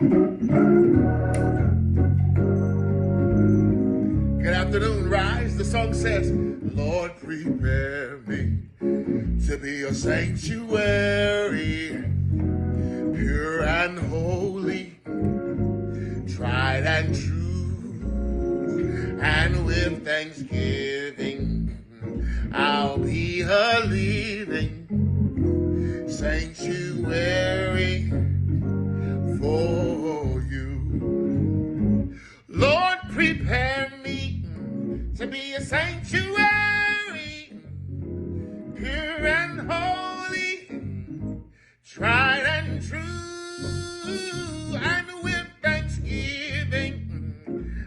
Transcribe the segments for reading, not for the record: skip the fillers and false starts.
Good afternoon, Rize. The song says, Lord, prepare me to be a sanctuary, pure and holy, tried and true, and with thanksgiving, I'll be a living sanctuary for you. Lord, prepare me to be a sanctuary, pure and holy, tried and true, and with thanksgiving,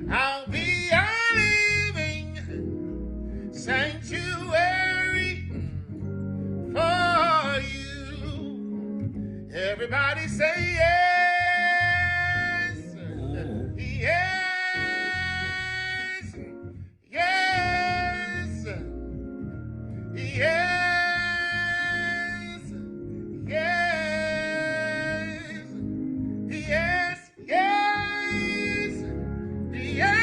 I'll be a living sanctuary for you. Everybody say yes. Yes. Yes. Yes. Yes. Yes. Yes. Yes.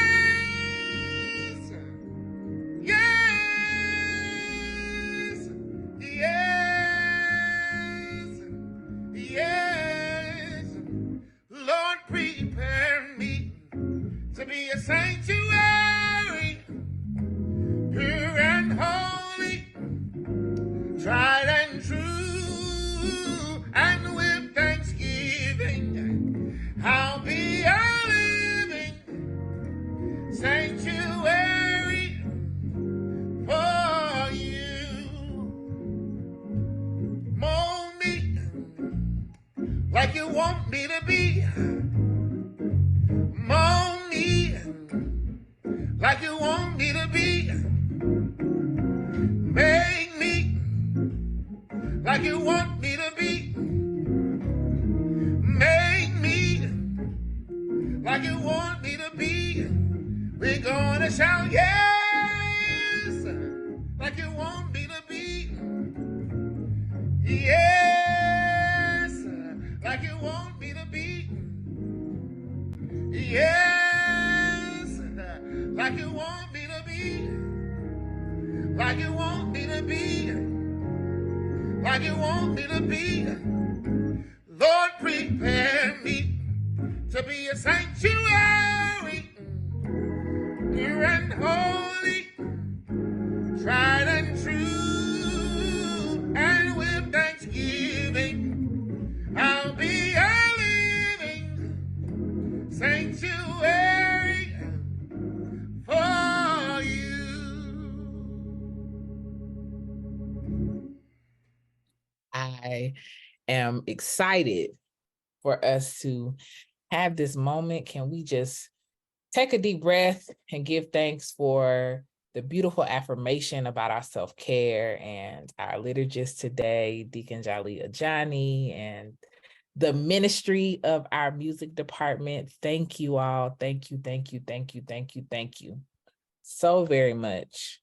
Yes. Yes. Yes. Lord, prepare me to be a sanctuary, pure and holy, tried and true, and with thanksgiving, I'll be a living sanctuary for you. Mold me like you want me to be. Mold me like you want me to be. Make me like you want me to be. Make me like you want me to be. We're gonna shout yes, like you want me to be. Yes, like you want me to be. Yes, like you want me to be. Like you want me to be. Like you want me to be. Lord, prepare me to be a sanctuary, pure and holy, tried and true, and with thanksgiving, I'll be a living sanctuary for you. I am excited for us to have this moment. Can we just take a deep breath and give thanks for the beautiful affirmation about our self-care and our liturgist today, Deacon Jali Ajani, and the ministry of our music department. Thank you all. Thank you, thank you, thank you, thank you, thank you so very much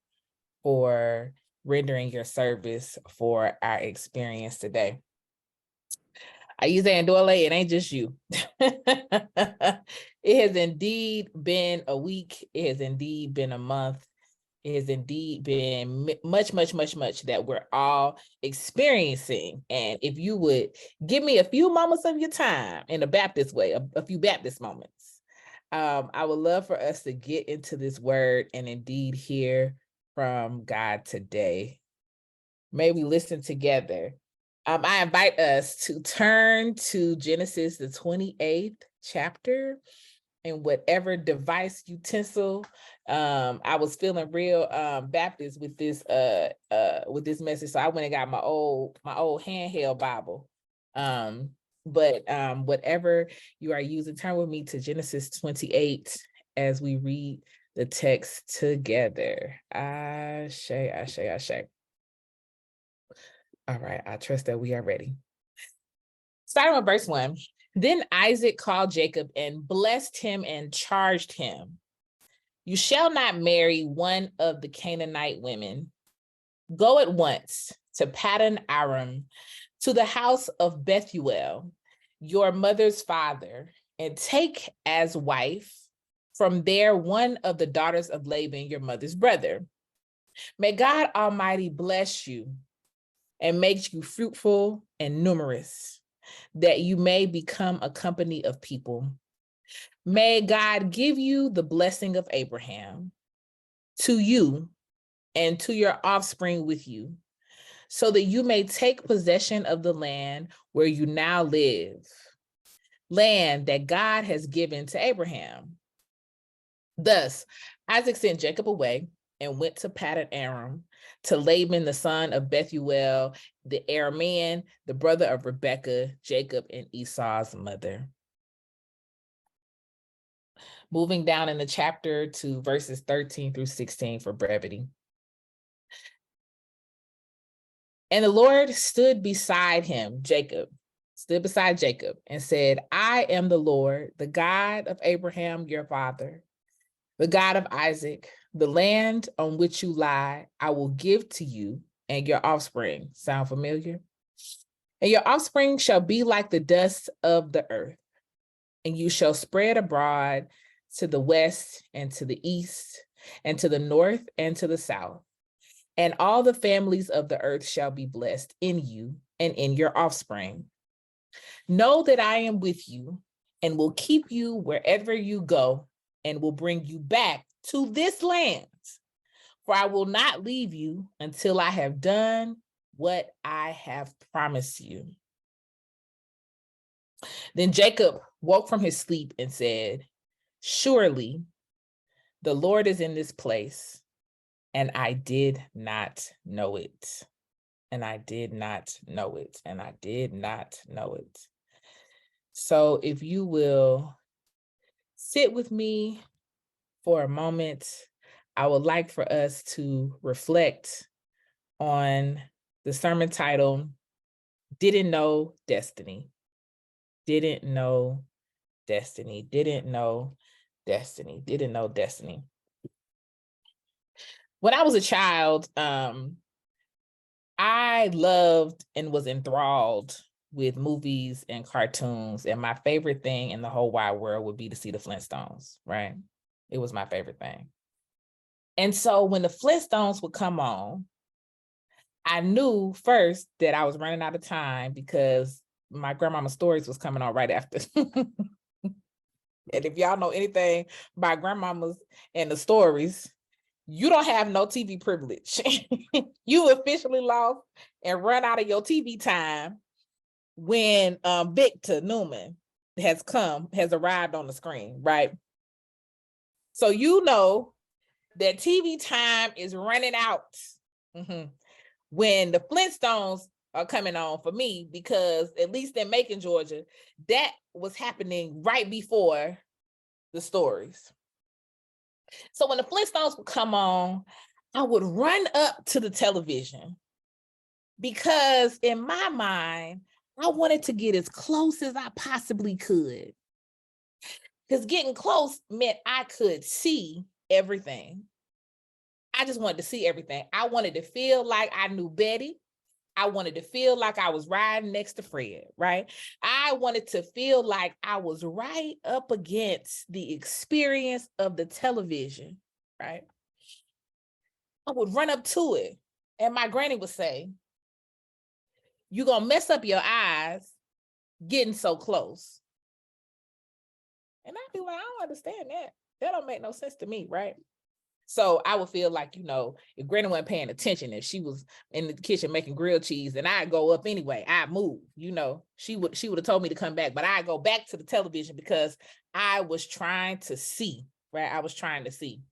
for rendering your service for our experience today. Ize Ndole, it ain't just you. It has indeed been a week. It has indeed been a month. It has indeed been much, much, much, much that we're all experiencing. And if you would give me a few moments of your time in a Baptist way, a few Baptist moments, I would love for us to get into this word and indeed hear from God today. May we listen together. I invite us to turn to Genesis, the 28th chapter, and whatever device, utensil. I was feeling real Baptist with this message, so I went and got my old handheld Bible. But whatever you are using, turn with me to Genesis 28 as we read the text together. Ashe, ashe, ashe. All right, I trust that we are ready. Starting with verse 1. Then Isaac called Jacob and blessed him and charged him, "You shall not marry one of the Canaanite women. Go at once to Paddan Aram, to the house of Bethuel, your mother's father, and take as wife from there one of the daughters of Laban, your mother's brother. May God Almighty bless you and make you fruitful and numerous, that you may become a company of people. May God give you the blessing of Abraham to you and to your offspring with you, so that you may take possession of the land where you now live, land that God has given to Abraham. Thus, Isaac sent Jacob away and went to Paddan Aram, to Laban, the son of Bethuel, the Aramean, the brother of Rebekah, Jacob and Esau's mother. Moving down in the chapter to verses 13 through 16 for brevity. And the Lord stood beside him, Jacob, and said, I am the Lord, the God of Abraham, your father, the God of Isaac. The land on which you lie, I will give to you and your offspring. Sound familiar? And your offspring shall be like the dust of the earth, and you shall spread abroad to the west and to the east and to the north and to the south. And all the families of the earth shall be blessed in you and in your offspring. Know that I am with you and will keep you wherever you go and will bring you back to this land. For I will not leave you until I have done what I have promised you. Then Jacob woke from his sleep and said, surely the Lord is in this place, and I did not know it. And I did not know it. And I did not know it. So if you will sit with me for a moment, I would like for us to reflect on the sermon title, Didn't Know Destiny. Didn't know destiny. Didn't know destiny. Didn't know destiny. When I was a child, I loved and was enthralled with movies and cartoons. And my favorite thing in the whole wide world would be to see the Flintstones, right? It was my favorite thing. And so when the Flintstones would come on, I knew first that I was running out of time because my grandmama's stories was coming on right after. And if y'all know anything about grandmamas and the stories, you don't have no TV privilege. You officially lost and run out of your TV time when Victor Newman has arrived on the screen, right? So you know that TV time is running out when the Flintstones are coming on for me, because at least in Macon, Georgia, that was happening right before the stories. So when the Flintstones would come on, I would run up to the television because in my mind, I wanted to get as close as I possibly could. Because getting close meant I could see everything. I just wanted to see everything. I wanted to feel like I knew Betty. I wanted to feel like I was riding next to Fred, right? I wanted to feel like I was right up against the experience of the television, right? I would run up to it, and my granny would say, you're going to mess up your eyes getting so close. And I'd be like, I don't understand that. That don't make no sense to me, right? So I would feel like, if Granny wasn't paying attention, if she was in the kitchen making grilled cheese, and I'd go up anyway, I'd move, she would have told me to come back, but I'd go back to the television because I was trying to see, right? I was trying to see.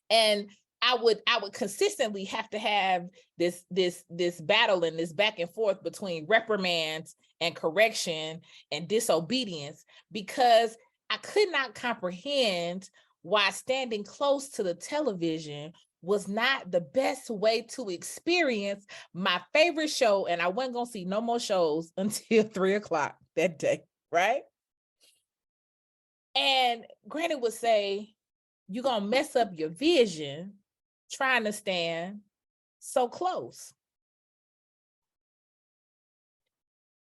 And I would consistently have to have this battle and this back and forth between reprimands and correction and disobedience, because I could not comprehend why standing close to the television was not the best way to experience my favorite show. And I wasn't going to see no more shows until 3:00 that day, right? And Granny would say, you're going to mess up your vision trying to stand so close.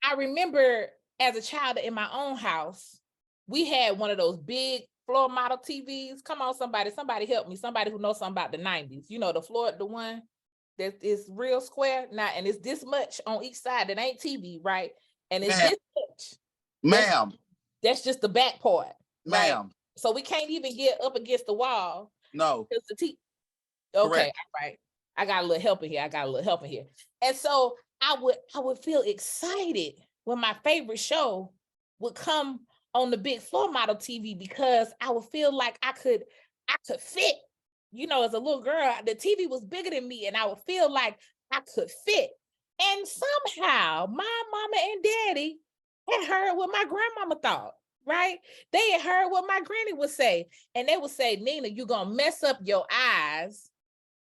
I remember as a child in my own house, we had one of those big floor model TVs. Come on, somebody help me. Somebody who knows something about the 90s. You know, the one that is real square. Now, and it's this much on each side. That ain't TV, right? And it's this much. Ma'am. That's just the back part. Right? Ma'am. So we can't even get up against the wall. No. Because the TV. Okay, Correct. all right. I got a little help in here. And so I would feel excited when my favorite show would come on the big floor model TV, because I would feel like I could fit. You know, as a little girl, the TV was bigger than me, and I would feel like I could fit. And somehow my mama and daddy had heard what my grandmama thought, right? They had heard what my granny would say. And they would say, Nena, you're going to mess up your eyes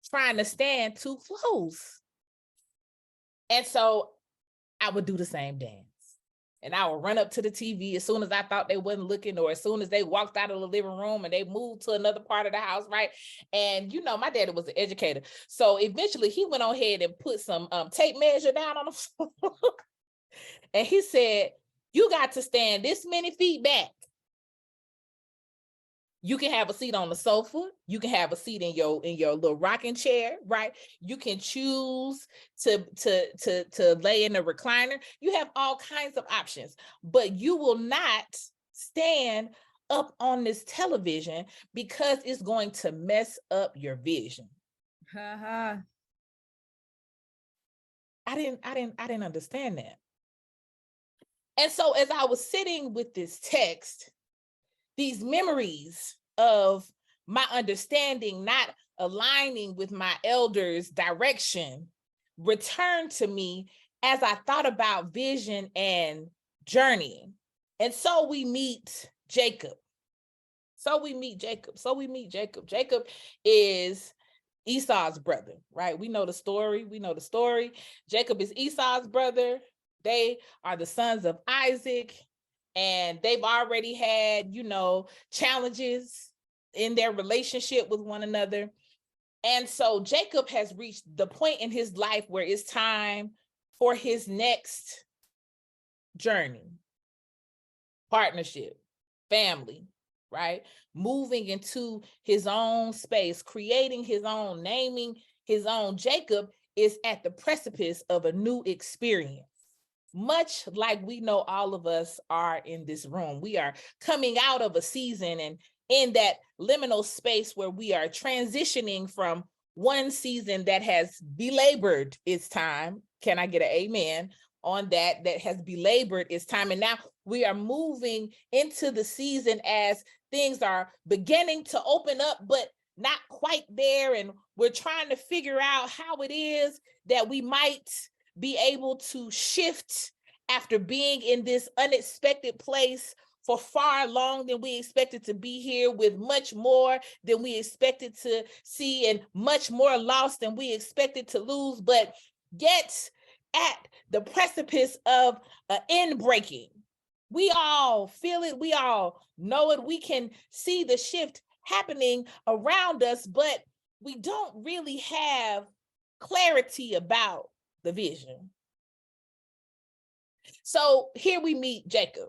trying to stand too close. And so I would do the same dance. And I would run up to the TV as soon as I thought they wasn't looking, or as soon as they walked out of the living room and they moved to another part of the house, right? And, you know, my daddy was an educator. So eventually he went on ahead and put some tape measure down on the floor. And he said, you got to stand this many feet back. You can have a seat on the sofa. You can have a seat in your little rocking chair, right? You can choose to lay in a recliner. You have all kinds of options, but you will not stand up on this television because it's going to mess up your vision. I didn't understand that. And so as I was sitting with this text, these memories of my understanding not aligning with my elders' direction returned to me as I thought about vision and journeying. And so we meet Jacob. Jacob is Esau's brother, right? We know the story. Jacob is Esau's brother. They are the sons of Isaac. And they've already had, you know, challenges in their relationship with one another. And so Jacob has reached the point in his life where it's time for his next journey, partnership, family, right? Moving into his own space, creating his own, naming his own. Jacob is at the precipice of a new experience. Much like we know all of us are in this room. We are coming out of a season and in that liminal space where we are transitioning from one season that has belabored its time. Can I get an amen on that? That has belabored its time. And now we are moving into the season as things are beginning to open up, but not quite there. And we're trying to figure out how it is that we might be able to shift after being in this unexpected place for far long than we expected to be here, with much more than we expected to see and much more loss than we expected to lose, but yet at the precipice of an end breaking. We all feel it. We all know it. We can see the shift happening around us, but we don't really have clarity about the vision. So here we meet Jacob.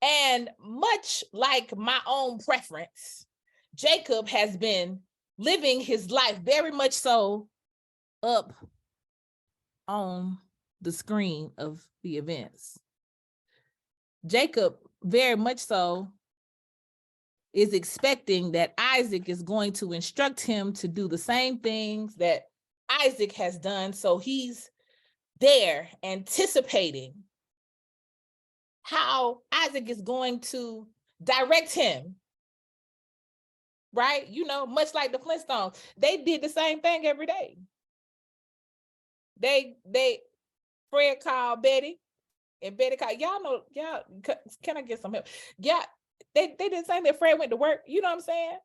And much like my own preference, Jacob has been living his life very much so up on the screen of the events. Jacob very much so is expecting that Isaac is going to instruct him to do the same things that Isaac has done. So he's there anticipating how Isaac is going to direct him, right? You know, much like the Flintstones, they did the same thing every day. Fred called Betty, and Betty called, y'all, can I get some help? Yeah, they didn't say that Fred went to work. You know what I'm saying?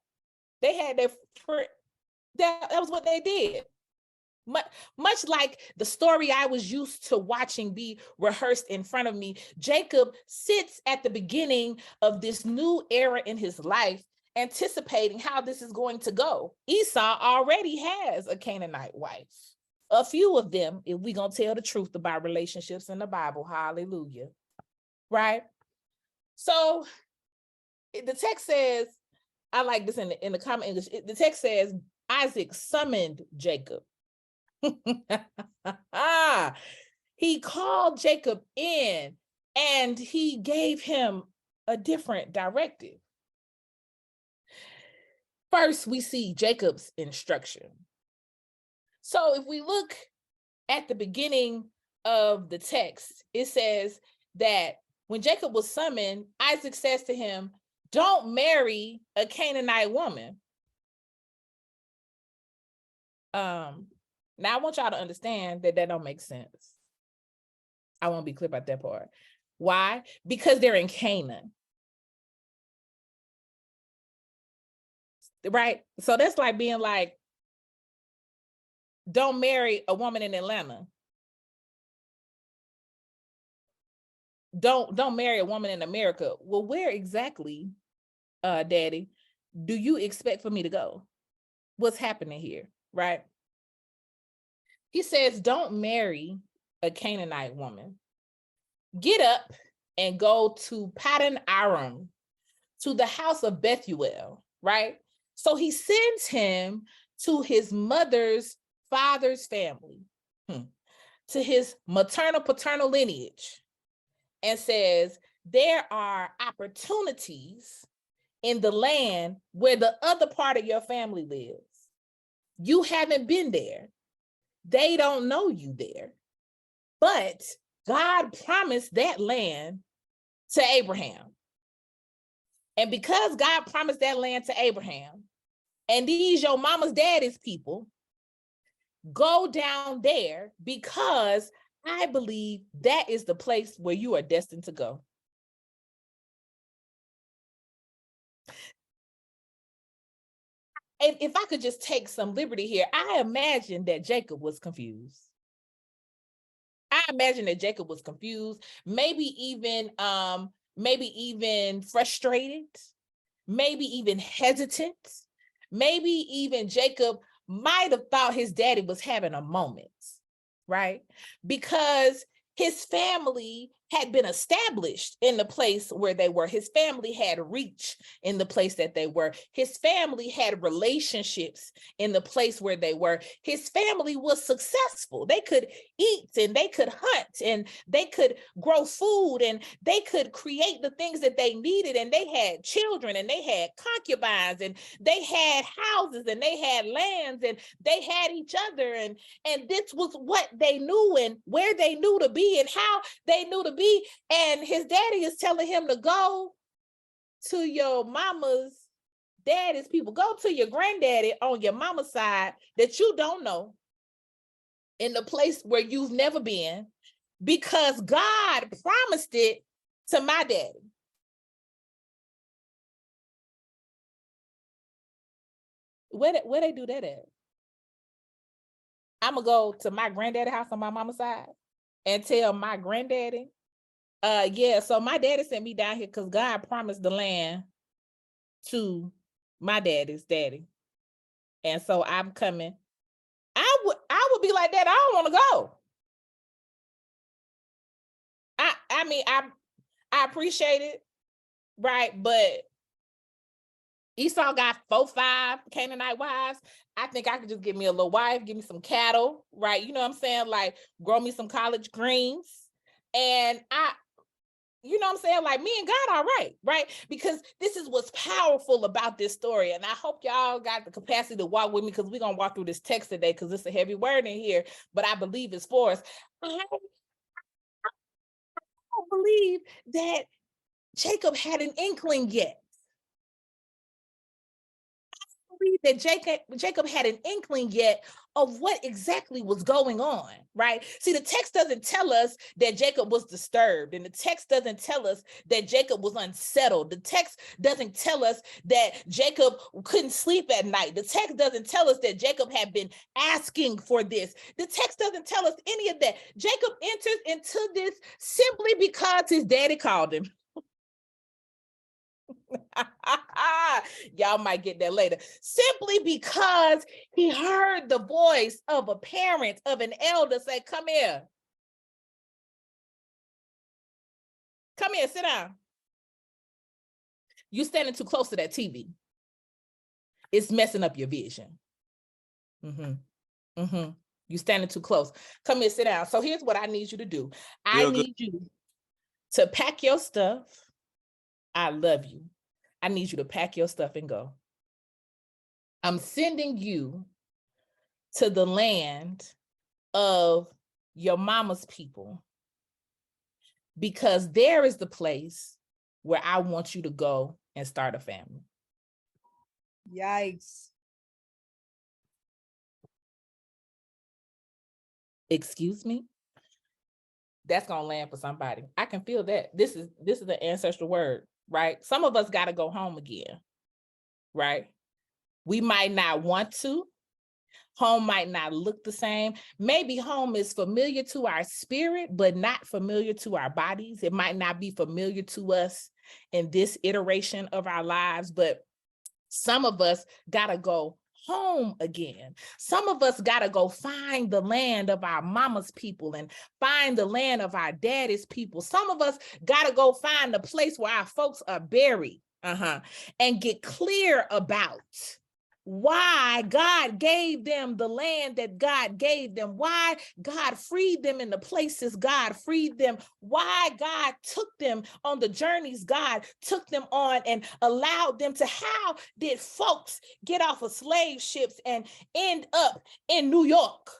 They had their friend. That was what they did. Much like the story I was used to watching be rehearsed in front of me, Jacob sits at the beginning of this new era in his life, anticipating how this is going to go. Esau already has a Canaanite wife. A few of them, if we're going to tell the truth about relationships in the Bible, hallelujah, right? So the text says, I like this in the common English. The text says, Isaac summoned Jacob. He called Jacob in and he gave him a different directive. First, we see Jacob's instruction. So if we look at the beginning of the text, it says that when Jacob was summoned, Isaac says to him, don't marry a Canaanite woman. Now I want y'all to understand that don't make sense. I won't be clear about that part. Why? Because they're in Canaan. Right? So that's like being like, don't marry a woman in Atlanta. Don't marry a woman in America. Well, where exactly, Daddy, do you expect for me to go? What's happening here, right? He says, don't marry a Canaanite woman. Get up and go to Paddan Aram, to the house of Bethuel, right? So he sends him to his mother's father's family, to his maternal paternal lineage, and says, there are opportunities in the land where the other part of your family lives. You haven't been there. They don't know you there. But God promised that land to Abraham. And because God promised that land to Abraham, and these your mama's daddy's people, go down there because I believe that is the place where you are destined to go. And if I could just take some liberty here, I imagine that Jacob was confused. I imagine that Jacob was confused, maybe even frustrated, maybe even hesitant, maybe even Jacob might have thought his daddy was having a moment, right? Because his family had been established in the place where they were. His family had reach in the place that they were. His family had relationships in the place where they were. His family was successful. They could eat and they could hunt and they could grow food and they could create the things that they needed. And they had children and they had concubines and they had houses and they had lands and they had each other. And this was what they knew and where they knew to be and how they knew to be. And his daddy is telling him to go to your mama's daddy's people, go to your granddaddy on your mama's side that you don't know, in the place where you've never been, because God promised it to my daddy. Where they do that at? I'm gonna go to my granddaddy house on my mama's side and tell my granddaddy, yeah, so my daddy sent me down here because God promised the land to my daddy's daddy. And so I'm coming. I would be like that. I don't want to go. I mean, I appreciate it, right? But Esau got 4-5 Canaanite wives. I think I could just get me a little wife, give me some cattle, right? You know what I'm saying? Like grow me some collard greens. And you know what I'm saying? Like me and God, all right? Because this is what's powerful about this story. And I hope y'all got the capacity to walk with me, because we're going to walk through this text today because it's a heavy word in here, but I believe it's for us. I don't believe that Jacob had an inkling yet. That Jacob had an inkling yet of what exactly was going on, right? See, the text doesn't tell us that Jacob was disturbed, and the text doesn't tell us that Jacob was unsettled. The text doesn't tell us that Jacob couldn't sleep at night. The text doesn't tell us that Jacob had been asking for this. The text doesn't tell us any of that. Jacob enters into this simply because his daddy called him. Y'all might get that later. Simply because he heard the voice of a parent, of an elder say, come here. Come here, sit down. You're standing too close to that TV. It's messing up your vision. You're standing too close. Come here, sit down. So here's what I need you to do. I need you to pack your stuff. I love you. I need you to pack your stuff and go. I'm sending you to the land of your mama's people, because there is the place where I want you to go and start a family. Yikes. Excuse me? That's gonna land for somebody. I can feel that. This is the ancestral word, right? Some of us got to go home again, right? We might not want to. Home might not look the same. Maybe home is familiar to our spirit, but not familiar to our bodies. It might not be familiar to us in this iteration of our lives, but some of us got to go home again. Some of us got to go find the land of our mama's people and find the land of our daddy's people. Some of us got to go find the place where our folks are buried, and get clear about why God gave them the land that God gave them, why God freed them in the places God freed them, why God took them on the journeys God took them on and allowed them to. How did folks get off of slave ships and end up in New York?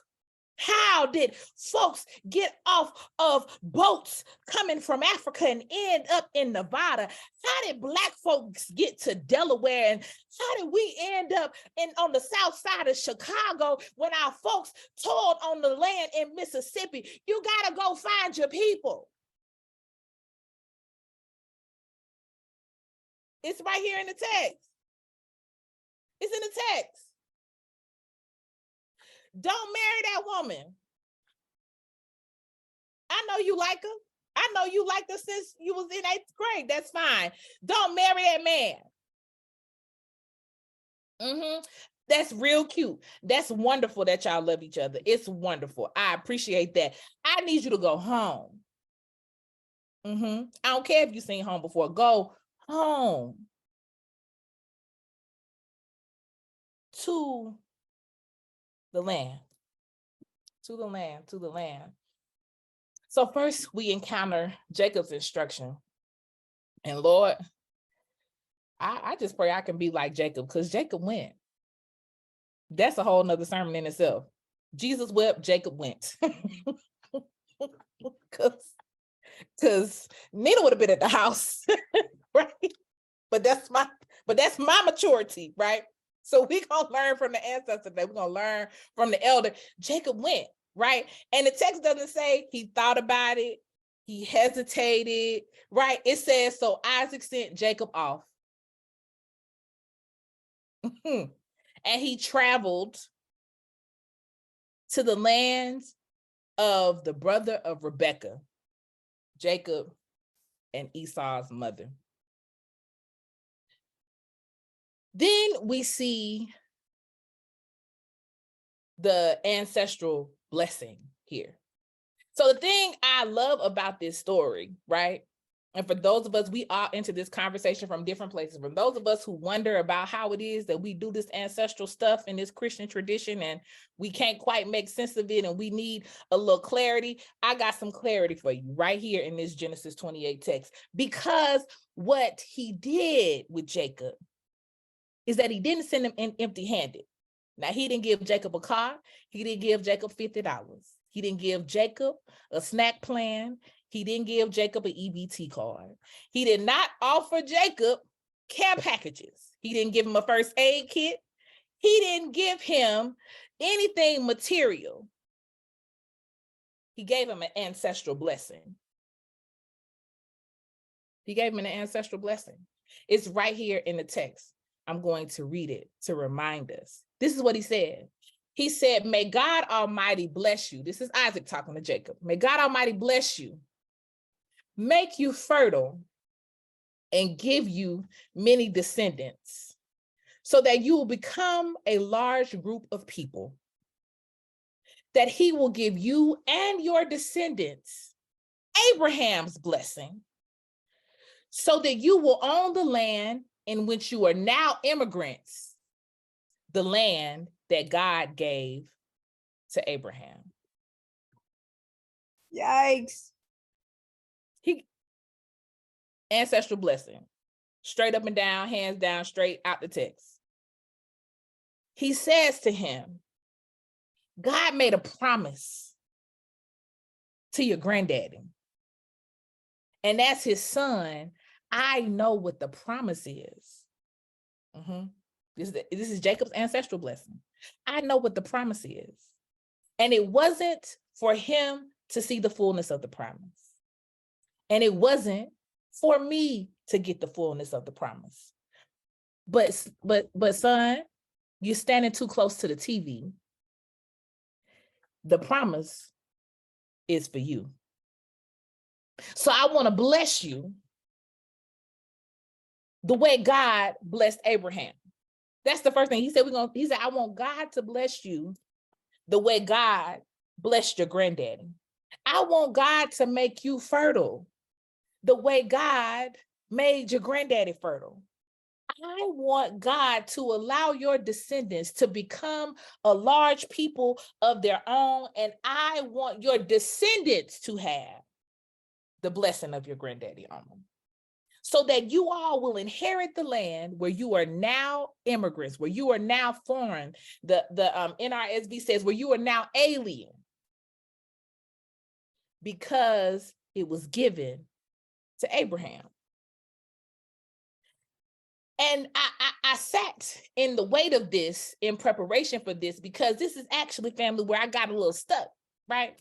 How did folks get off of boats coming from Africa and end up in Nevada? How did Black folks get to Delaware? And how did we end up on the south side of Chicago when our folks toiled on the land in Mississippi? You got to go find your people. It's right here in the text. It's in the text. Don't marry that woman. I know you like her. I know you liked her since you was in 8th grade. That's fine. Don't marry that man. That's real cute. That's wonderful that y'all love each other. It's wonderful. I appreciate that. I need you to go home. I don't care if you've seen home before. Go home to the land. To the land, to the land. So first we encounter Jacob's instruction. And Lord, I just pray I can be like Jacob, because Jacob went. That's a whole nother sermon in itself. Jesus wept, Jacob went. Because Nina would have been at the house, right? But that's my maturity, right? So we're going to learn from the ancestors today. We're going to learn from the elder. Jacob went, right? And the text doesn't say he thought about it. He hesitated, right? It says, so Isaac sent Jacob off. And he traveled to the lands of the brother of Rebekah, Jacob and Esau's mother. Then we see the ancestral blessing here. So the thing I love about this story, right? And for those of us, we all enter this conversation from different places. From those of us who wonder about how it is that we do this ancestral stuff in this Christian tradition and we can't quite make sense of it and we need a little clarity, I got some clarity for you right here in this Genesis 28 text. Because what he did with Jacob is that he didn't send him in empty-handed. Now, he didn't give Jacob a car. He didn't give Jacob $50. He didn't give Jacob a snack plan. He didn't give Jacob an EBT card. He did not offer Jacob care packages. He didn't give him a first aid kit. He didn't give him anything material. He gave him an ancestral blessing. He gave him an ancestral blessing. It's right here in the text. I'm going to read it to remind us. This is what he said. He said, may God Almighty bless you. This is Isaac talking to Jacob. May God Almighty bless you, make you fertile, and give you many descendants, so that you will become a large group of people, that he will give you and your descendants Abraham's blessing, so that you will own the land in which you are now immigrants, the land that God gave to Abraham. Yikes. Ancestral blessing, straight up and down, hands down, straight out the text. He says to him, God made a promise to your granddaddy, and that's his son. I know what the promise is. This is Jacob's ancestral blessing. I know what the promise is. And it wasn't for him to see the fullness of the promise. And it wasn't for me to get the fullness of the promise. But son, you're standing too close to the TV. The promise is for you. So I want to bless you the way God blessed Abraham. That's the first thing he said. He said, I want God to bless you the way God blessed your granddaddy. I want God to make you fertile the way God made your granddaddy fertile. I want God to allow your descendants to become a large people of their own, and I want your descendants to have the blessing of your granddaddy on them, so that you all will inherit the land where you are now immigrants, where you are now foreign. The NRSV says where you are now alien, because it was given to Abraham. And I sat in the weight of this in preparation for this, because this is actually, family, where I got a little stuck, right?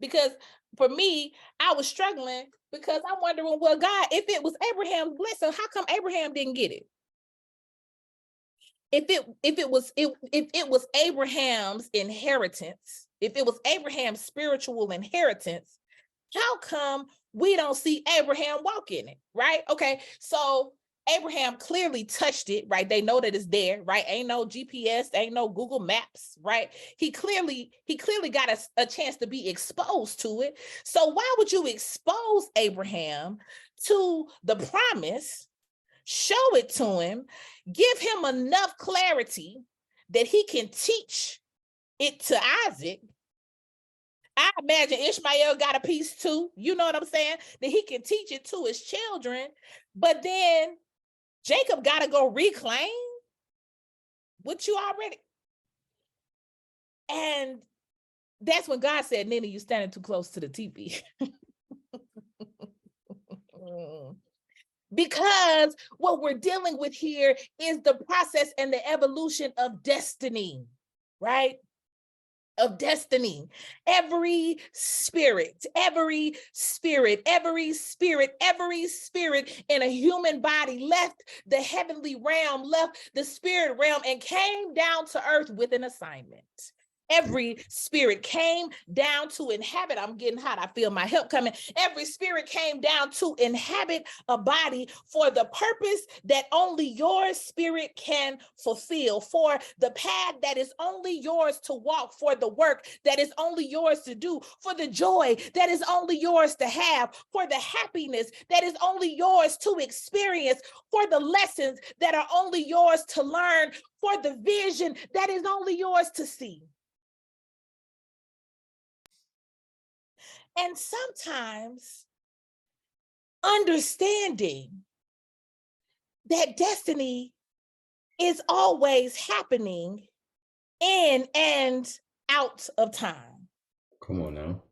Because for me, I was struggling, because I'm wondering, well, God, if it was Abraham's blessing, how come Abraham didn't get it? If it was Abraham's inheritance, if it was Abraham's spiritual inheritance, how come we don't see Abraham walk in it, right? Okay, so Abraham clearly touched it, right? They know that it's there, right? Ain't no GPS, ain't no Google Maps, right? He clearly got a chance to be exposed to it. So why would you expose Abraham to the promise, show it to him, give him enough clarity that he can teach it to Isaac? I imagine Ishmael got a piece too, you know what I'm saying? That he can teach it to his children, but then Jacob got to go reclaim what you already. And that's when God said, Nena, you're standing too close to the TV. Because what we're dealing with here is the process and the evolution of destiny, right? Of destiny. Every spirit in a human body left the heavenly realm, left the spirit realm, and came down to earth with an assignment. Every spirit came down to inhabit. I'm getting hot. I feel my help coming. Every spirit came down to inhabit a body for the purpose that only your spirit can fulfill, for the path that is only yours to walk, for the work that is only yours to do, for the joy that is only yours to have, for the happiness that is only yours to experience, for the lessons that are only yours to learn, for the vision that is only yours to see. And sometimes understanding that destiny is always happening in and out of time. Come on now.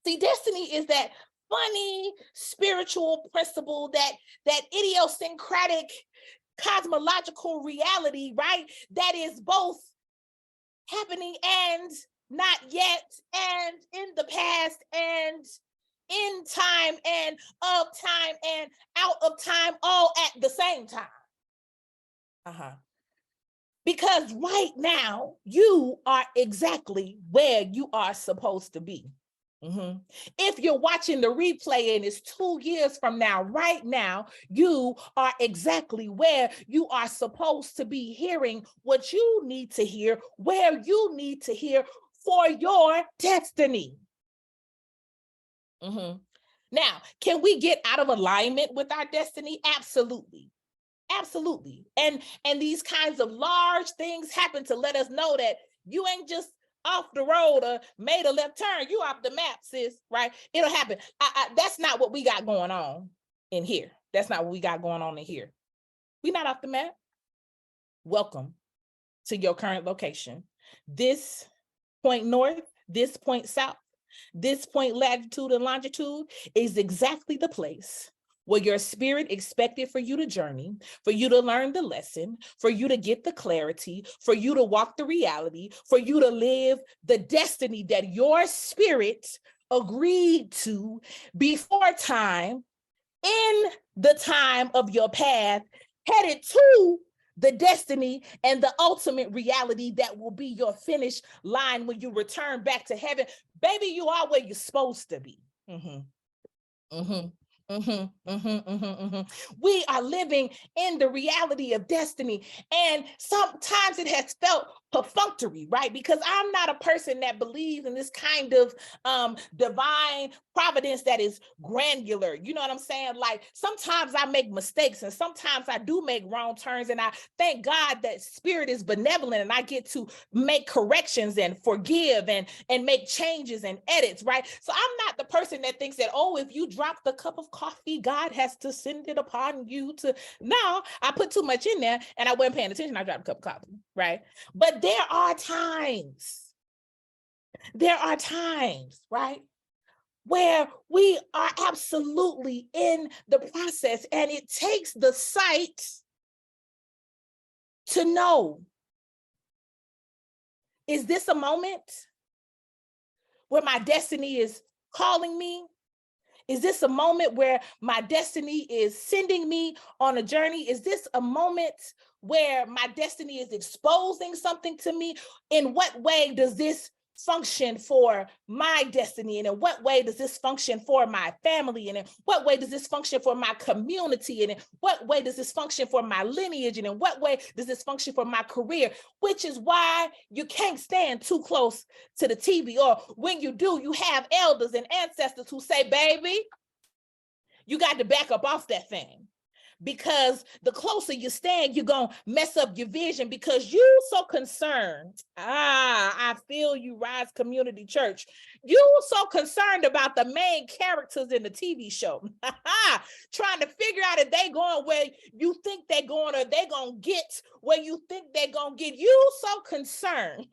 See, destiny is that funny spiritual principle, that idiosyncratic cosmological reality, right? That is both happening and not yet, and in the past, and in time, and of time, and out of time, all at the same time. Because right now, you are exactly where you are supposed to be. If you're watching the replay and it's 2 years from now, right now, you are exactly where you are supposed to be, hearing what you need to hear, where you need to hear for your destiny. Now, can we get out of alignment with our destiny? Absolutely. Absolutely. And these kinds of large things happen to let us know that you ain't just off the road or made a left turn. You off the map, sis, right? It'll happen. That's not what we got going on in here. That's not what we got going on in here. We're not off the map. Welcome to your current location. This point north, this point south, this point latitude and longitude is exactly the place where your spirit expected for you to journey, for you to learn the lesson, for you to get the clarity, for you to walk the reality, for you to live the destiny that your spirit agreed to before time, in the time of your path, headed to the destiny and the ultimate reality that will be your finish line when you return back to heaven. Baby, you are where you're supposed to be. We are living in the reality of destiny. And sometimes it has felt perfunctory, right? Because I'm not a person that believes in this kind of divine providence that is granular. You know what I'm saying? Like sometimes I make mistakes and sometimes I do make wrong turns. And I thank God that spirit is benevolent and I get to make corrections and forgive and make changes and edits, right? So I'm not the person that thinks that, oh, if you drop the cup of coffee, God has to send it upon you to. No, I put too much in there and I wasn't paying attention. I dropped a cup of coffee, right? But there are times, right, where we are absolutely in the process and it takes the sight to know, is this a moment where my destiny is calling me? Is this a moment where my destiny is sending me on a journey? Is this a moment where my destiny is exposing something to me? In what way does this function for my destiny? And in what way does this function for my family? And in what way does this function for my community? And in what way does this function for my lineage? And in what way does this function for my career? Which is why you can't stand too close to the TV. Or when you do, you have elders and ancestors who say, baby, you got to back up off that thing. Because the closer you stand, you're going to mess up your vision because you so concerned. I feel you, Rize Community Church. You so concerned about the main characters in the TV show. Trying to figure out if they going where you think they're going or they going to get where you think they're going to get. You so concerned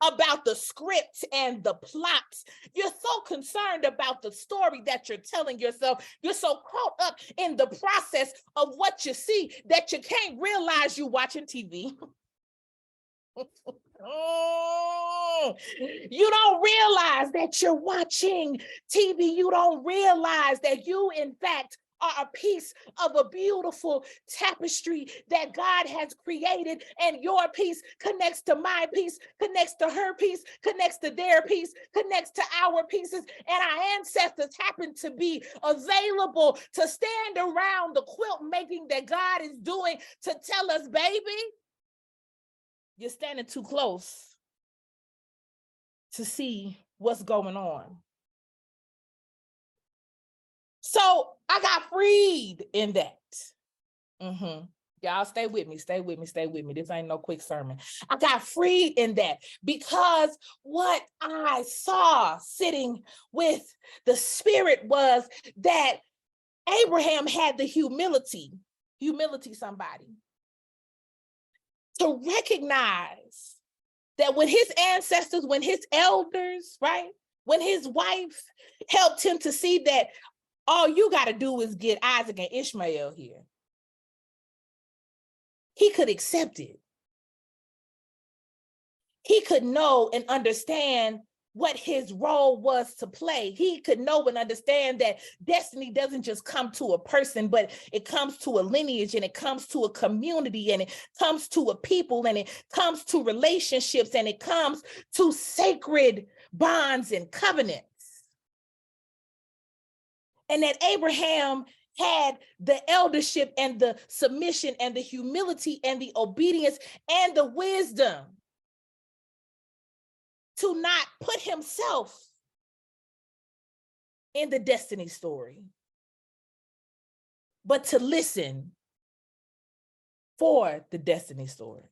about the script and the plot. You're so concerned about the story that you're telling yourself. You're so caught up in the process of what you see that you can't realize you're watching TV. You don't realize that you're watching TV. You don't realize that you, in fact, are a piece of a beautiful tapestry that God has created, and your piece connects to my piece, connects to her piece, connects to their piece, connects to our pieces, and our ancestors happen to be available to stand around the quilt making that God is doing to tell us, baby, you're standing too close to see what's going on. So I got freed in that. Y'all stay with me. This ain't no quick sermon. I got freed in that because what I saw sitting with the spirit was that Abraham had the humility, somebody, to recognize that when his ancestors, when his elders, right, when his wife helped him to see that all you got to do is get Isaac and Ishmael here, he could accept it. He could know and understand what his role was to play. He could know and understand that destiny doesn't just come to a person, but it comes to a lineage, and it comes to a community, and it comes to a people, and it comes to relationships, and it comes to sacred bonds and covenants. And that Abraham had the eldership and the submission and the humility and the obedience and the wisdom to not put himself in the destiny story, but to listen for the destiny story.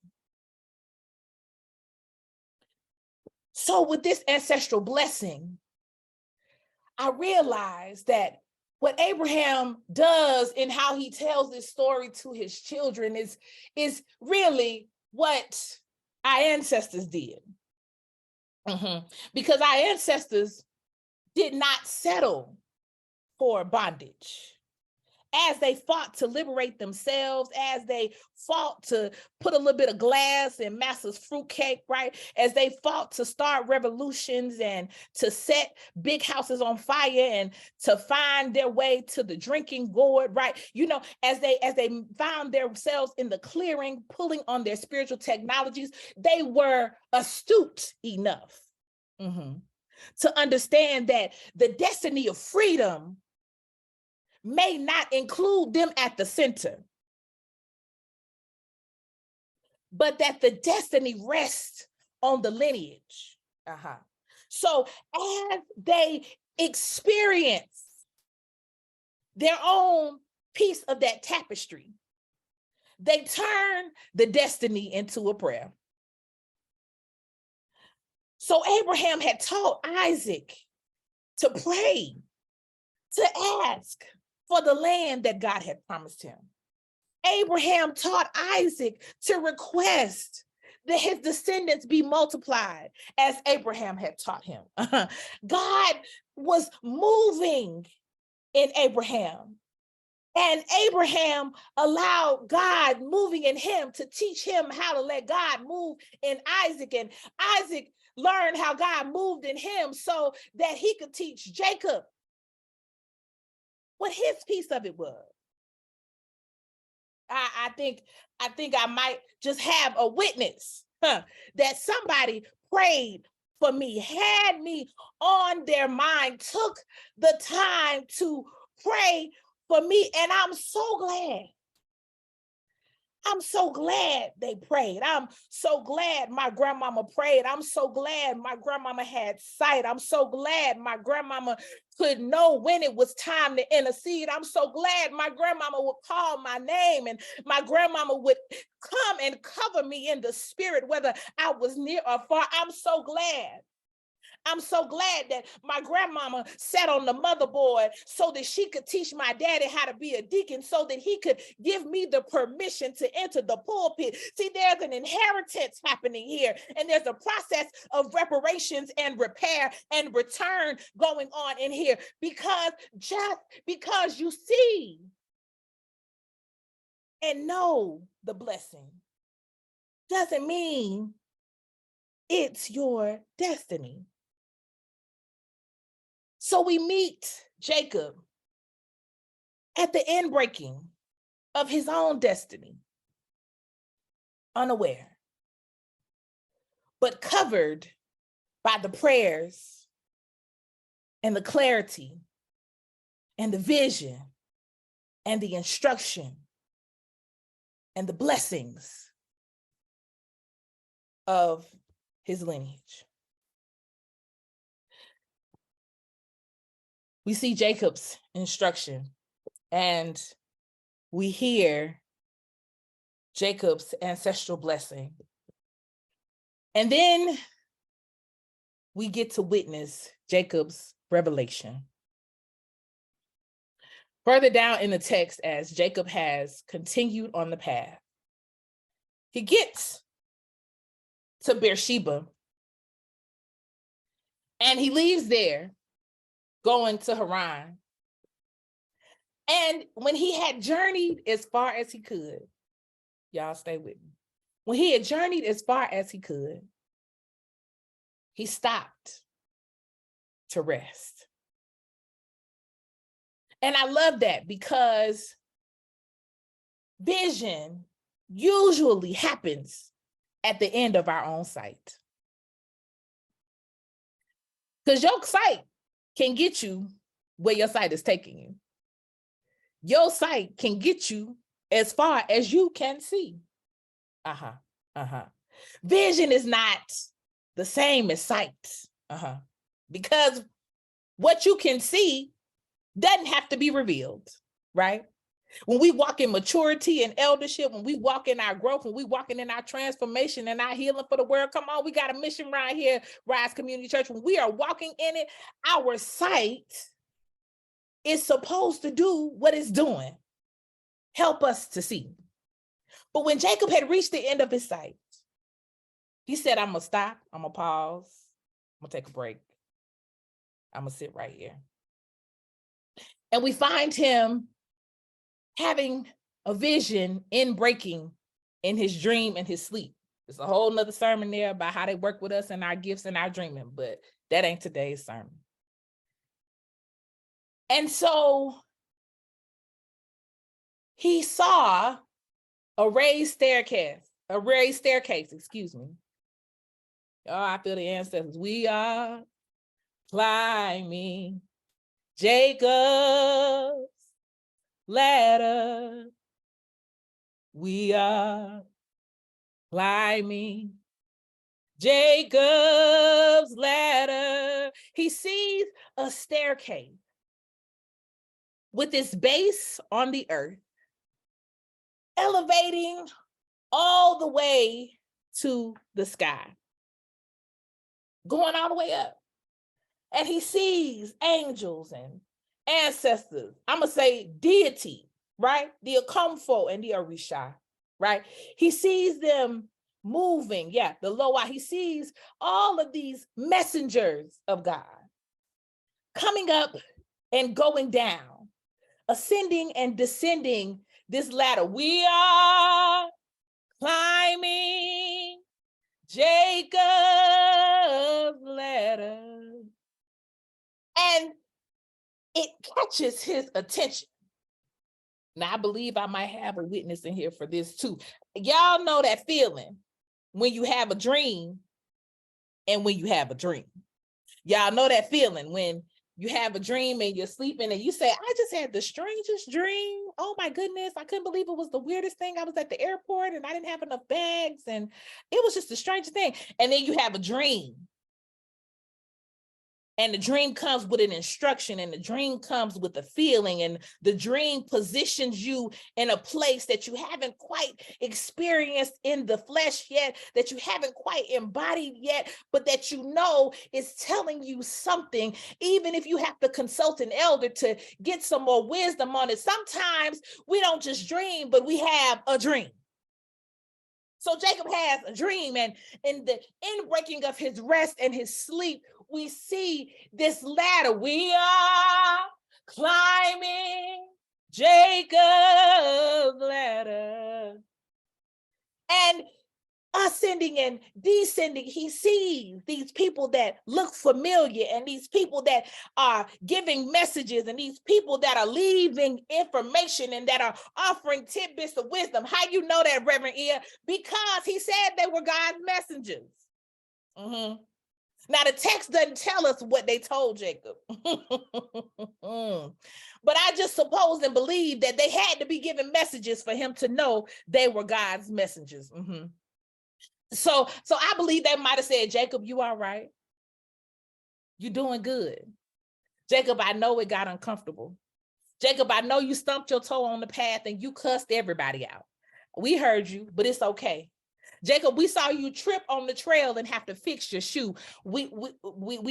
So with this ancestral blessing, I realized that what Abraham does and how he tells this story to his children is really what our ancestors did. Because our ancestors did not settle for bondage. As they fought to liberate themselves, as they fought to put a little bit of glass in Master's fruitcake, right? As they fought to start revolutions and to set big houses on fire and to find their way to the drinking gourd, right? You know, as they found themselves in the clearing, pulling on their spiritual technologies, they were astute enough to understand that the destiny of freedom may not include them at the center, but that the destiny rests on the lineage. So as they experience their own piece of that tapestry, they turn the destiny into a prayer. So Abraham had taught Isaac to pray, to ask for the land that God had promised him. Abraham taught Isaac to request that his descendants be multiplied as Abraham had taught him. God was moving in Abraham, and Abraham allowed God moving in him to teach him how to let God move in Isaac, and Isaac learned how God moved in him so that he could teach Jacob what his piece of it was. I think I might just have a witness that somebody prayed for me, had me on their mind, took the time to pray for me. And I'm so glad. I'm so glad they prayed. I'm so glad my grandmama prayed. I'm so glad my grandmama had sight. I'm so glad my grandmama could know when it was time to intercede. I'm so glad my grandmama would call my name and my grandmama would come and cover me in the spirit, whether I was near or far. I'm so glad. I'm so glad that my grandmama sat on the motherboard so that she could teach my daddy how to be a deacon, so that he could give me the permission to enter the pulpit. See, there's an inheritance happening here, and there's a process of reparations and repair and return going on in here, because just because you see and know the blessing doesn't mean it's your destiny. So we meet Jacob at the end breaking of his own destiny, unaware, but covered by the prayers and the clarity and the vision and the instruction and the blessings of his lineage. We see Jacob's instruction and we hear Jacob's ancestral blessing. And then we get to witness Jacob's revelation. Further down in the text, as Jacob has continued on the path, he gets to Beersheba and he leaves there going to Haran. And when he had journeyed as far as he could, y'all stay with me. When he had journeyed as far as he could, he stopped to rest. And I love that, because vision usually happens at the end of our own sight. Because your sight can get you where your sight is taking you. Your sight can get you as far as you can see. Vision is not the same as sight. Because What you can see doesn't have to be revealed, right? When we walk in maturity and eldership, when we walk in our growth, when we walking in our transformation and our healing for the world, come on, we got a mission right here, Rize Community Church. When we are walking in it, our sight is supposed to do what it's doing, help us to see. But when Jacob had reached the end of his sight, he said, I'm going to stop, I'm going to pause, I'm going to take a break. I'm going to sit right here. And we find him having a vision in breaking in his dream and his sleep. There's a whole nother sermon there about how they work with us and our gifts and our dreaming, but that ain't today's sermon. And so he saw a raised staircase, excuse me. Oh, I feel the ancestors. We are climbing Jacob's ladder. We are climbing Jacob's ladder. He sees a staircase with its base on the earth, elevating all the way to the sky, going all the way up. And he sees angels and ancestors, I'm going to say deity, right? The Akomfo and the Orisha, right? He sees them moving, the Loa. He sees all of these messengers of God coming up and going down, ascending and descending this ladder. We are climbing Jacob's ladder. And it catches his attention. Now, I believe I might have a witness in here for this too. Y'all know that feeling when you have a dream and when you have a dream. Y'all know that feeling when you have a dream and you're sleeping and you say, I just had the strangest dream. Oh my goodness, I couldn't believe it was the weirdest thing. I was at the airport and I didn't have enough bags and it was just the strangest thing. And then you have a dream. And the dream comes with an instruction, and the dream comes with a feeling, and the dream positions you in a place that you haven't quite experienced in the flesh yet, that you haven't quite embodied yet, but that you know is telling you something, even if you have to consult an elder to get some more wisdom on it. Sometimes we don't just dream, but we have a dream. So Jacob has a dream, and in the inbreaking of his rest and his sleep, we see this ladder. We are climbing Jacob's ladder. And ascending and descending, he sees these people that look familiar, and these people that are giving messages, and these people that are leaving information and that are offering tidbits of wisdom. How you know that, Reverend Iya? Because he said they were God's messengers. Now, the text doesn't tell us what they told Jacob. But I just suppose and believe that they had to be given messages for him to know they were God's messengers. So I believe they might have said, Jacob, you all right? You doing good. Jacob, I know it got uncomfortable. Jacob, I know you stumped your toe on the path and you cussed everybody out. We heard you, but it's okay. Jacob, we saw you trip on the trail and have to fix your shoe. We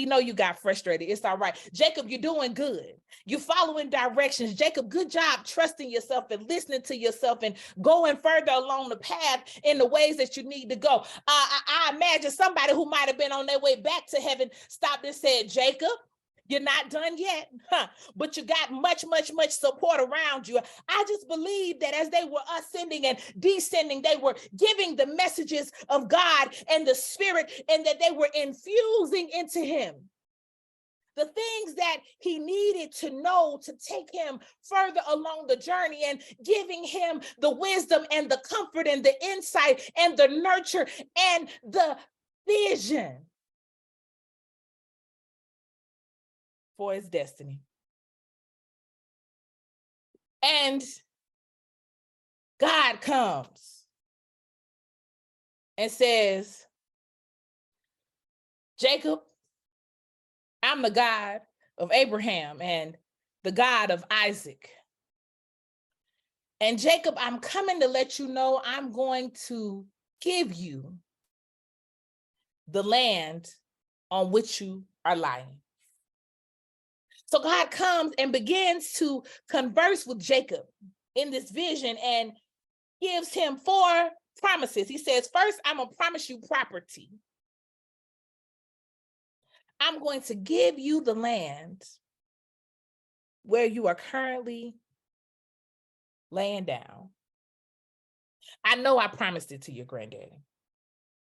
know you got frustrated. It's all right. Jacob, you're doing good. You're following directions. Jacob, good job trusting yourself and listening to yourself and going further along the path in the ways that you need to go. I imagine somebody who might have been on their way back to heaven stopped and said, Jacob, you're not done yet, but you got much support around you. I just believe that as they were ascending and descending, they were giving the messages of God and the Spirit, and that they were infusing into him the things that he needed to know to take him further along the journey, and giving him the wisdom and the comfort and the insight and the nurture and the vision for his destiny. And God comes and says, Jacob, I'm the God of Abraham and the God of Isaac. And Jacob, I'm coming to let you know I'm going to give you the land on which you are lying. So God comes and begins to converse with Jacob in this vision and gives him 4 promises. He says, first, I'm going to promise you property. I'm going to give you the land where you are currently laying down. I know I promised it to your granddaddy.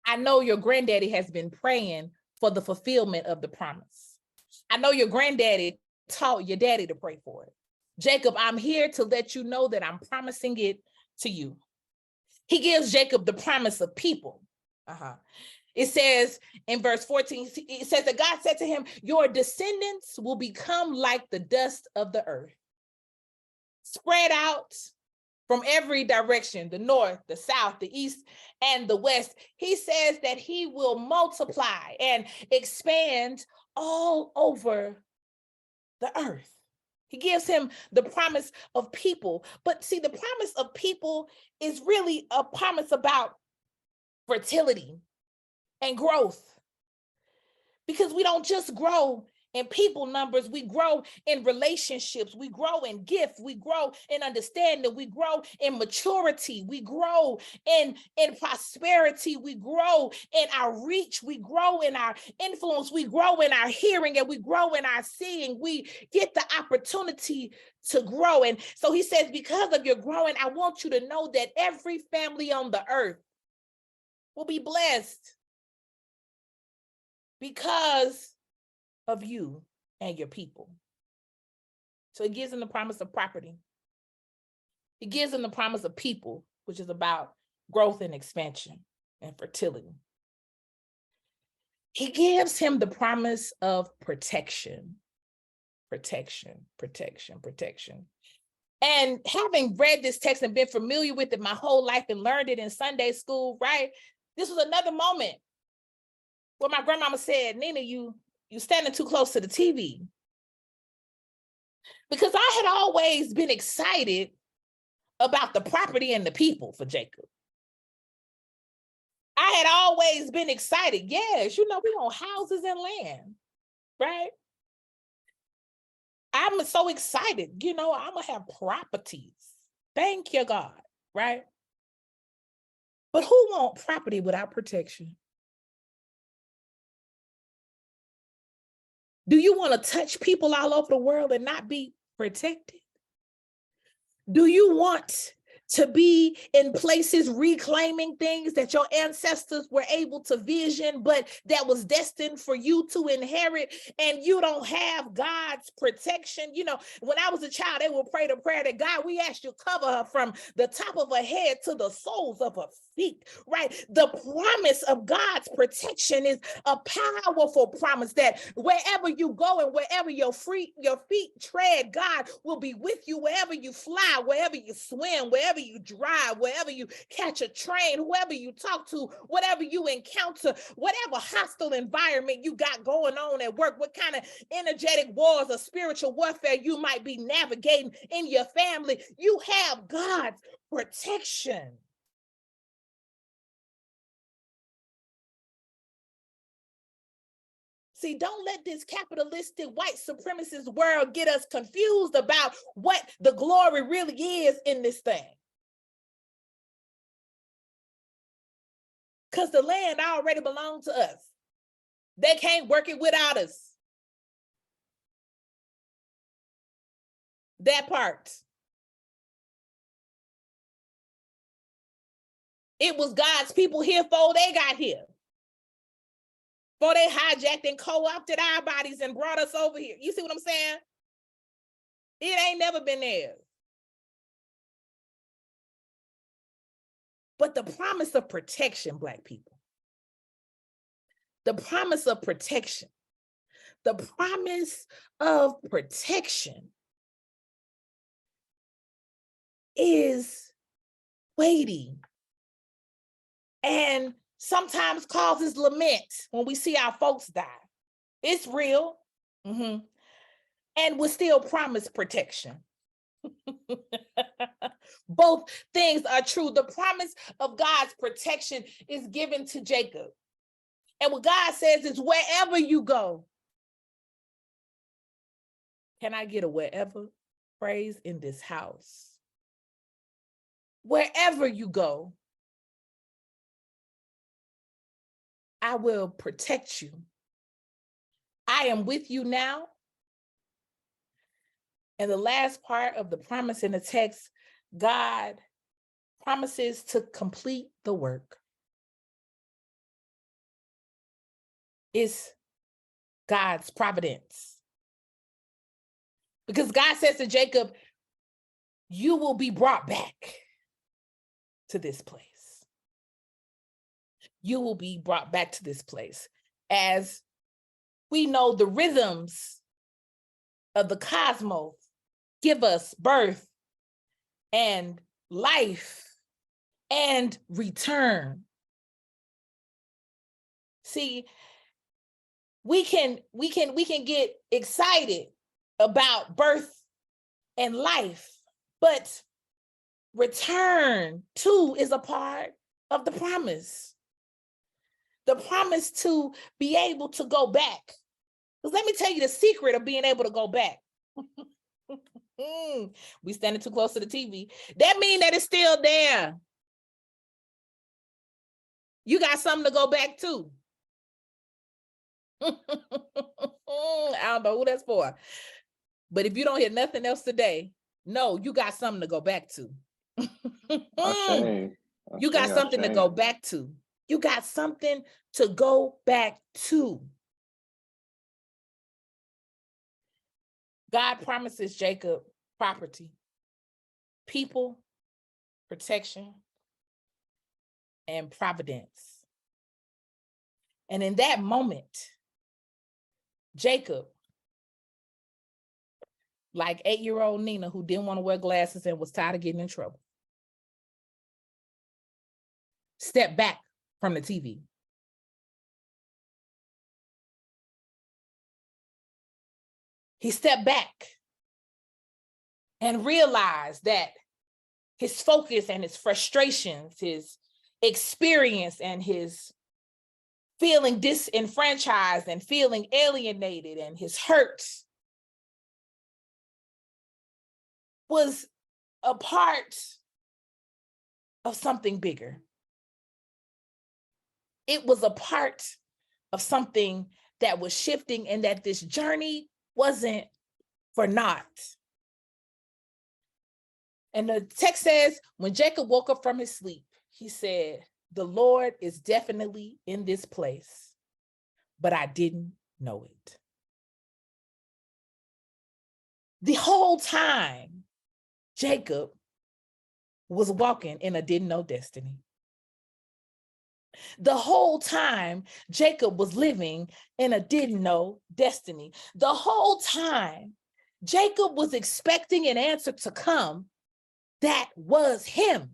I know your granddaddy has been praying for the fulfillment of the promise. I know your granddaddy taught your daddy to pray for it. Jacob, I'm here to let you know that I'm promising it to you. He gives Jacob the promise of people. It says in verse 14, it says that God said to him, your descendants will become like the dust of the earth, spread out from every direction, the north, the south, the east, and the west. He says that he will multiply and expand all over the earth. He gives him the promise of people. But see, the promise of people is really a promise about fertility and growth. Because we don't just grow in people numbers, we grow in relationships, we grow in gift, we grow in understanding, we grow in maturity, we grow in prosperity, we grow in our reach, we grow in our influence, we grow in our hearing, and we grow in our seeing. We get the opportunity to grow. And so he says, because of your growing, I want you to know that every family on the earth will be blessed because of you and your people. So it gives them the promise of property. It gives them the promise of people, which is about growth and expansion and fertility. He gives him the promise of protection, protection, protection, protection. And having read this text and been familiar with it my whole life and learned it in Sunday school, right? This was another moment where my grandmama said, Nena, you standing too close to the TV. Because I had always been excited about the property and the people for Jacob. I had always been excited. Yes, we own houses and land, right? I'm so excited. I'm going to have properties. Thank you, God, right? But who wants property without protection? Do you want to touch people all over the world and not be protected? Do you want to be in places reclaiming things that your ancestors were able to vision, but that was destined for you to inherit, and you don't have God's protection? When I was a child, they would pray the prayer that, God, we ask you to cover her from the top of her head to the soles of her feet, right? The promise of God's protection is a powerful promise that wherever you go and wherever your feet tread, God will be with you. Wherever you fly, wherever you swim, wherever you drive, wherever you catch a train, whoever you talk to, whatever you encounter, whatever hostile environment you got going on at work, what kind of energetic wars or spiritual warfare you might be navigating in your family, you have God's protection. See, don't let this capitalistic white supremacist world get us confused about what the glory really is in this thing. Because the land already belongs to us. They can't work it without us. That part. It was God's people here before they got here. Before they hijacked and co-opted our bodies and brought us over here. You see what I'm saying? It ain't never been theirs. But the promise of protection, Black people. The promise of protection. The promise of protection is weighty and sometimes causes lament when we see our folks die. It's real. and will still promise protection. Both things are true. The promise of God's protection is given to Jacob. And what God says is, wherever you go, can I get a wherever phrase in this house? Wherever you go, I will protect you. I am with you now. And the last part of the promise in the text, God promises to complete the work. It's God's providence. Because God says to Jacob, you will be brought back to this place. You will be brought back to this place. As we know, the rhythms of the cosmos give us birth and life and return. See, we can get excited about birth and life, but return too is a part of the promise. The promise to be able to go back. Because let me tell you the secret of being able to go back. We standing too close to the TV. That means that it's still there. You got something to go back to. I don't know who that's for. But if you don't hear nothing else today, no, you got something to go back to. You got something to go back to. You got something to go back to. God promises Jacob property, people, protection, and providence. And in that moment, Jacob, like 8-year-old Nena, who didn't want to wear glasses and was tired of getting in trouble, stepped back from the TV. He stepped back and realized that his focus and his frustrations, his experience and his feeling disenfranchised and feeling alienated and his hurt was a part of something bigger. It was a part of something that was shifting, and that this journey wasn't for naught. And the text says, when Jacob woke up from his sleep, he said, the Lord is definitely in this place, but I didn't know it. The whole time, Jacob was walking in a didn't know destiny. The whole time, Jacob was living in a didn't know destiny. The whole time, Jacob was expecting an answer to come that was him.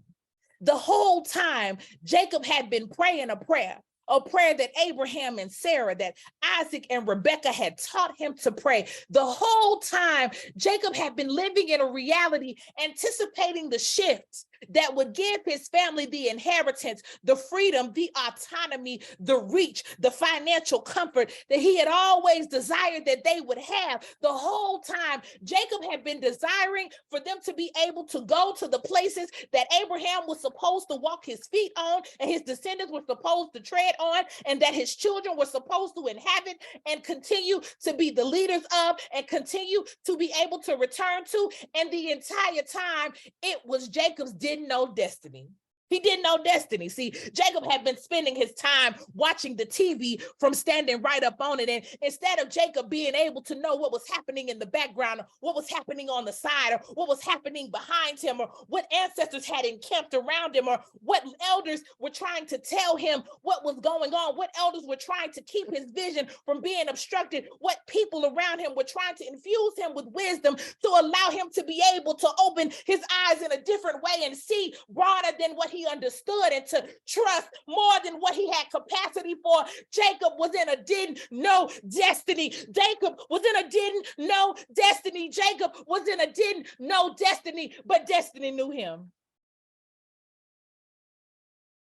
The whole time, Jacob had been praying a prayer that Abraham and Sarah, that Isaac and Rebekah had taught him to pray. The whole time, Jacob had been living in a reality, anticipating the shift that would give his family the inheritance, the freedom, the autonomy, the reach, the financial comfort that he had always desired that they would have. The whole time, Jacob had been desiring for them to be able to go to the places that Abraham was supposed to walk his feet on and his descendants were supposed to tread on, and that his children were supposed to inhabit and continue to be the leaders of and continue to be able to return to. And the entire time, it was Jacob's didn't know destiny. He didn't know destiny. See, Jacob had been spending his time watching the TV from standing right up on it. And instead of Jacob being able to know what was happening in the background, or what was happening on the side, or what was happening behind him, or what ancestors had encamped around him, or what elders were trying to tell him what was going on, what elders were trying to keep his vision from being obstructed, what people around him were trying to infuse him with wisdom to allow him to be able to open his eyes in a different way and see broader than what he he understood and to trust more than what he had capacity for. Jacob was in a didn't know destiny. Jacob was in a didn't know destiny. Jacob was in a didn't know destiny, but destiny knew him.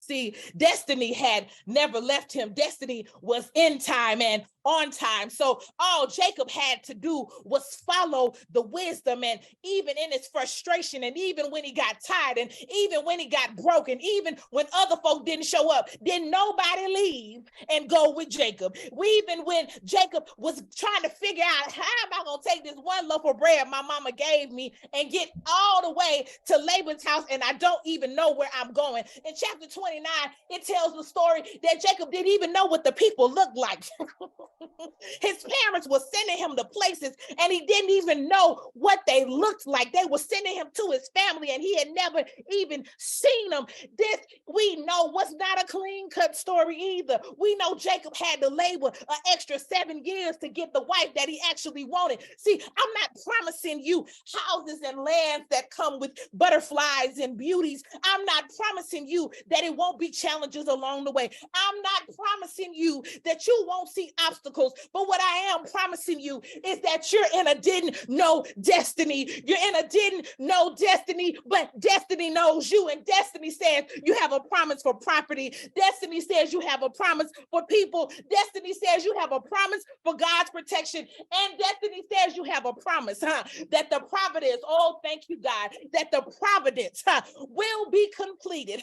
See, destiny had never left him. Destiny was in time and on time. So all Jacob had to do was follow the wisdom. And even in his frustration, and even when he got tired, and even when he got broken, even when other folk didn't show up, didn't nobody leave and go with Jacob. Even when Jacob was trying to figure out, how am I going to take this one loaf of bread my mama gave me and get all the way to Laban's house, and I don't even know where I'm going. In chapter 29, it tells the story that Jacob didn't even know what the people looked like. His parents were sending him to places and he didn't even know what they looked like. They were sending him to his family and he had never even seen them. This, we know, was not a clean-cut story either. We know Jacob had to labor an extra 7 years to get the wife that he actually wanted. See, I'm not promising you houses and lands that come with butterflies and beauties. I'm not promising you that it won't be challenges along the way. I'm not promising you that you won't see obstacles, but what I am promising you is that you're in a didn't know destiny. You're in a didn't know destiny, but destiny knows you, and destiny says you have a promise for property. Destiny says you have a promise for people. Destiny says you have a promise for God's protection, and destiny says you have a promise that the providence, oh, thank you, God, that the providence will be completed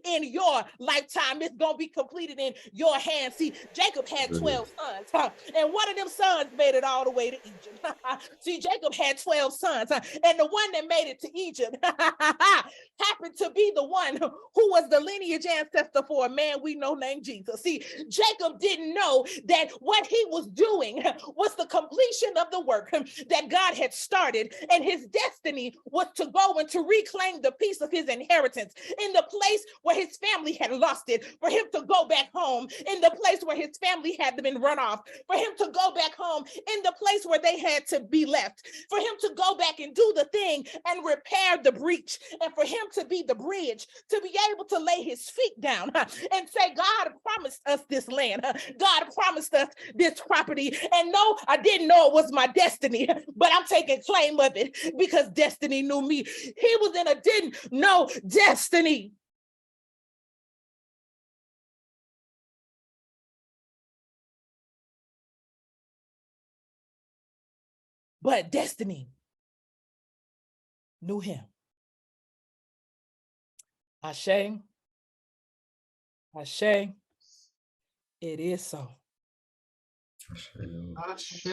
in your lifetime. It's going to be completed in your hands. See, Jacob had 12 sons, and one of them sons made it all the way to Egypt. See, Jacob had 12 sons, and the one that made it to Egypt happened to be the one who was the lineage ancestor for a man we know named Jesus. See, Jacob didn't know that what he was doing was the completion of the work that God had started, and his destiny was to go and to reclaim the piece of his inheritance in the place where his family had lost it, for him to go back home in the place where his family had been run off, for him to go back home in the place where they had to be left, for him to go back and do the thing and repair the breach, and for him to be the bridge, to be able to lay his feet down and say, God promised us this land. God promised us this property. And no, I didn't know it was my destiny, but I'm taking claim of it because destiny knew me. He was in a didn't know destiny. But destiny knew him. Ashe, Ashe, it is so. Ashe.